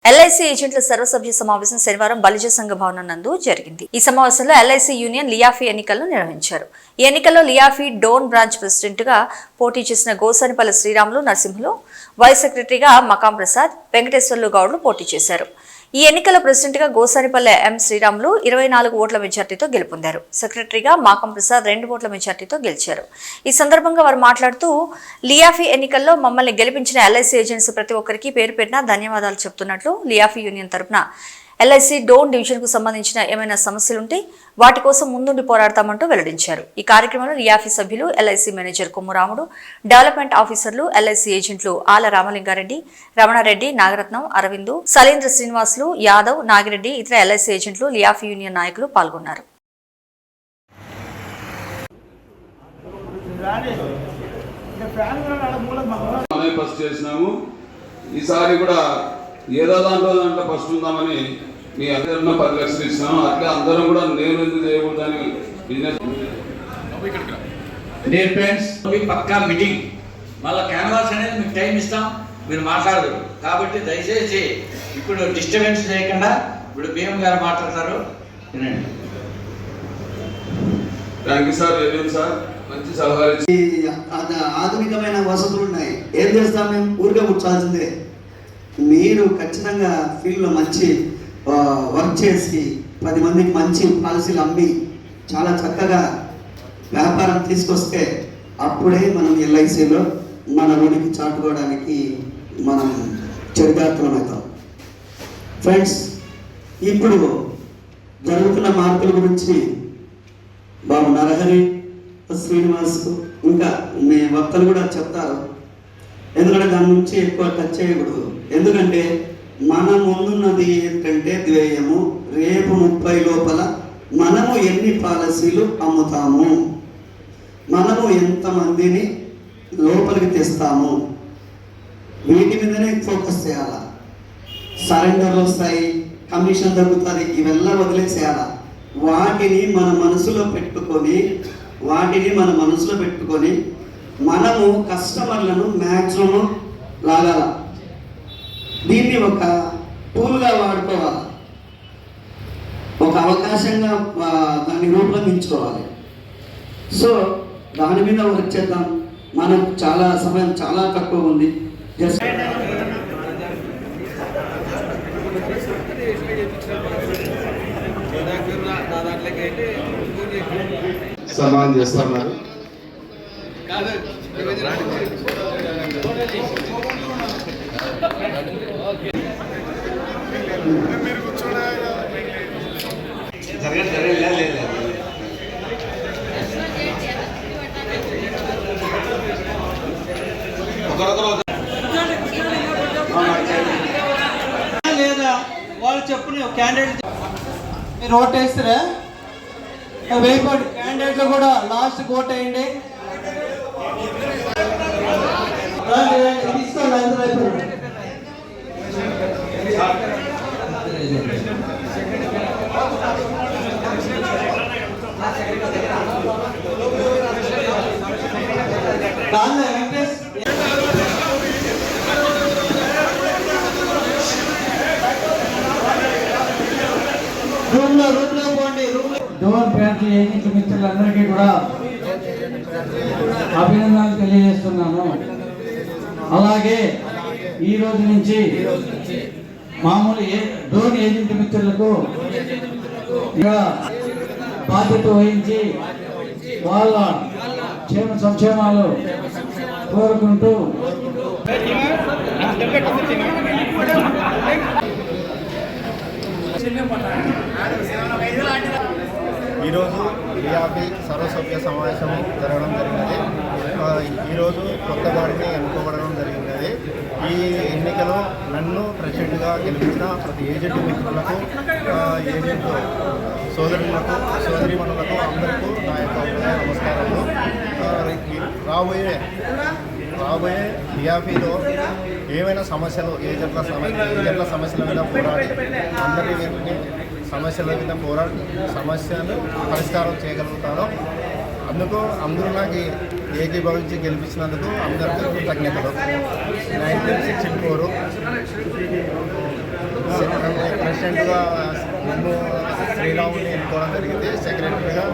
LIC ఏజెంట్ల సర్వసభ్య సమావేశం శనివారం బలిజ సంఘ భవనం నందు జరిగింది. ఈ సమావేశంలో ఎల్ఐసి యూనియన్ లియాఫీ ఎన్నికలను నిర్వహించారు. ఈ ఎన్నికల్లో లియాఫీ డోన్ బ్రాంచ్ ప్రెసిడెంట్ గా పోటీ చేసిన గోసానిపల్లి శ్రీరాములు నరసింహులు, వైస్ సెక్రటరీగా మకాం ప్రసాద్, వెంకటేశ్వర్లు గౌడ్లు పోటీ చేశారు. ఈ ఎన్నికల ప్రెసిడెంట్ గా గోసానిపల్లె ఎం శ్రీరాములు 24 ఓట్ల మెజార్టీతో గెలుపొందారు. సెక్రటరీగా మాకం ప్రసాద్ 2 ఓట్ల మెజార్టీతో గెలిచారు. ఈ సందర్భంగా వారు మాట్లాడుతూ, లియాఫీ ఎన్నికల్లో మమ్మల్ని గెలిపించిన ఎల్ఐసి ఏజెంట్స్ ప్రతి ఒక్కరికి పేరు పేరున ధన్యవాదాలు చెప్తున్నట్లు లియాఫీ యూనియన్ తరపున ఎల్ఐసి డోన్ డివిజన్ కు సంబంధించిన ఏమైనా సమస్యలుంటే వాటి కోసం ముందుండి పోరాడతామంటూ వెల్లడించారు. ఈ కార్యక్రమంలో లియాఫీ సభ్యులు, ఎల్ఐసి మేనేజర్ కొమ్మురాముడు, డెవలప్మెంట్ ఆఫీసర్లు, ఎల్ఐసి ఏజెంట్లు ఆల రామలింగారెడ్డి, రమణారెడ్డి, నాగరత్నం, అరవిందు, సలేంద్ర శ్రీనివాసులు, యాదవ్, నాగిరెడ్డి, ఇతర ఎల్ఐసి ఏజెంట్లు, లియాఫీ యూనియన్ నాయకులు పాల్గొన్నారు. ఈసారి కూడా ఏదో దాంట్లో ఫస్ట్ ఉందామని మీ అందరిలో 10 లక్షలు ఇచ్చినాము. అట్లా అందరం కూడా నేను ఎందుకు చేయకూడదని బిజినెస్ పక్కా మీటింగ్, మళ్ళీ క్యాన్వాస్ అనేది మీకు టైం ఇస్తాం, మీరు మాట్లాడదు. కాబట్టి దయచేసి ఇప్పుడు డిస్టర్బెన్స్ చేయకుండా ఇప్పుడు బిఎం గారు మాట్లాడతారు, వినండి. థ్యాంక్ యూ సార్, ఏమేమి సార్ మంచి సలహా. ఆధునికమైన వసతులు ఉన్నాయి, ఏం చేస్తాం మేము, ఊరికే కూర్చోాల్సిందే. మీరు ఖచ్చితంగా ఫీల్డ్లో మంచి వర్క్ చేసి 10 మందికి మంచి పాలసీలు అమ్మి చాలా చక్కగా వ్యాపారం తీసుకొస్తే అప్పుడే మనం ఎల్ఐసిలో మన ఊరికి చాటుకోవడానికి మనం చరితార్థులం అవుతాం. ఫ్రెండ్స్, ఇప్పుడు జరుగుతున్న మార్పుల గురించి బాబు నరహరి, శ్రీనివాస్ ఇంకా మీ వక్తలు కూడా చెప్తారు. ఎందుకంటే దాని నుంచి ఎక్కువ టచ్ చేయకూడదు. ఎందుకంటే మన ముందున్నది ఏంటంటే ధ్యేయము, రేపు 30 లోపల మనము ఎన్ని పాలసీలు అమ్ముతాము, మనము ఎంతమందిని లోపలికి తెస్తాము, వీటి మీదనే ఫోకస్ చేయాలా. సరెండర్లు వస్తాయి, కమిషన్ తగ్గుతుంది, ఇవెల్లా వదిలేసేయాలా. వాటిని మన మనసులో పెట్టుకొని మనము కస్టమర్లను మ్యాక్సిమం లాగాల. దీన్ని ఒక టూల్గా వాడుకోవాలి, ఒక అవకాశంగా దాన్ని రూపొందించుకోవాలి. సో దాని మీద వర్క్ చేద్దాం. మనకు సమయం చాలా తక్కువ ఉంది. జస్ట్ సన్మానం చేస్తున్నారు. లేదా వాళ్ళు చెప్పిన క్యాండిడేట్ మీరు ఓట్ వేస్తారా? వేయకండి, క్యాండిడేట్లు కూడా లాస్ట్ ఓట్ వేయండి. తీసుకోండి, అందరూ అయిపోయింది. డోన్ బ్రాంచ్ ఏజెంట్ మిత్రులందరికీ కూడా అభినందనలు తెలియజేస్తున్నాను. అలాగే ఈ రోజు నుంచి మామూలు డోన్ ఏజెంట్ మిత్రులకు బాధ్యత వహించి వాళ్ళ క్షేమ సంక్షేమాలు కోరుకుంటూ ఈరోజు లియాఫీ సర్వసభ్య సమావేశం జరగడం జరిగినది. ఈరోజు కొత్త వారిని ఎన్నుకోవడం జరిగినది. ఈ ఎన్నికలో నన్ను ప్రెసిడెంట్గా గెలిపించిన ప్రతి ఏజెంట్ మిత్రులకు, ఏజెంట్ సోదరులకు, సోదరీమణులకు అందరికీ నా యొక్క నమస్కారాలు. రాబోయే లియాఫీలో ఏమైనా సమస్యలు, ఏజెంట్ల సమస్యల మీద పోరాడి అందరినీ సమస్యల మీద సమస్యలు పరిష్కారం చేయగలుగుతాను. అందుకు అందరూ నాకు ఏకీభవించి గెలిపించినందుకు అందరికీ కృతజ్ఞతలు. 1964 ప్రెసిడెంట్గా ముందు శ్రీరాముని ఎన్నుకోవడం జరిగింది. సెక్రటరీగా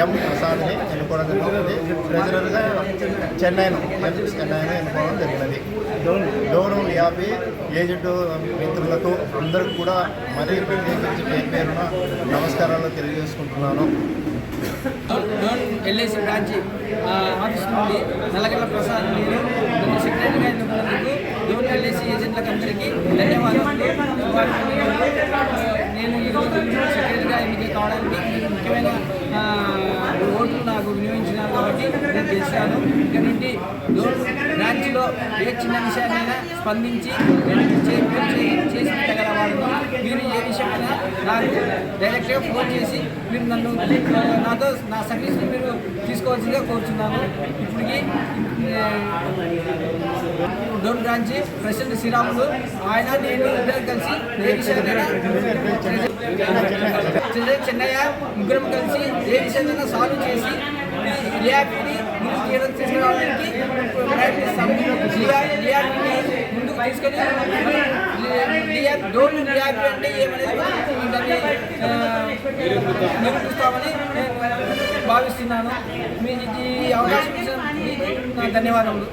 ఎం ప్రసాద్ని ఎన్నుకోవడం జరిగింది. ట్రెజరర్గా చెన్నైను ఎన్నుకోవడం జరిగినది. డోను యాభై ఏజెంట్ మిత్రులకు అందరికి కూడా మరీ ప్రత్యేకించి పేరున నమస్కారాలు తెలియజేసుకుంటున్నాను. డోన్ ఎల్ఐసి బ్రాంచ్ ఆఫీస్ నుండి నల్లగల్ల ప్రసాద్ నేను నన్ను సెక్రటరీగా ఎన్నుకున్నందుకు డోన్ ఎల్ఐసి ఏజెంట్లకు అందరికీ ధన్యవాదాలు. నేను ఈరోజు సెక్రటరీగా ఎన్నిక కావడానికి ముఖ్యమైన ఓట్లు నాకు వినియోగించినాను కాబట్టి నేను గెలిచాను. ఇక్కడ నుండి డోన్ బ్రాంచ్లో ఏ చిన్న విషయాన్నైనా స్పందించి చేసి పెట్టగలవాడు. మీరు ఏ విషయమైనా నాకు డైరెక్ట్గా ఫోన్ చేసి మీరు నన్ను నాతో నా సర్వీస్ని మీరు తీసుకోవాల్సిందిగా కోరుచున్నాను. ఇప్పటికి డోన్ బ్రాంచ్ ప్రెసిడెంట్ శ్రీరాములు ఆయన నేను ఇద్దరం కలిసి ఏ విషయాన్నైనా చెన్నయ్య ముగ్గురం కలిసి ఏ విషయాన్నైనా సాల్వ్ చేసి రియాక్ట్ని ముందుకు తీసుకురావడానికి ప్రయత్నిస్తాము. రియాక్ట్ని ముందుకు తీసుకొని డోన్ రియాక్ట్ అంటే ఏమనేది దాన్ని నిరూపిస్తామని భావిస్తున్నాను. మీకు ఈ అవకాశం ఇచ్చిన మీకు నా ధన్యవాదములు.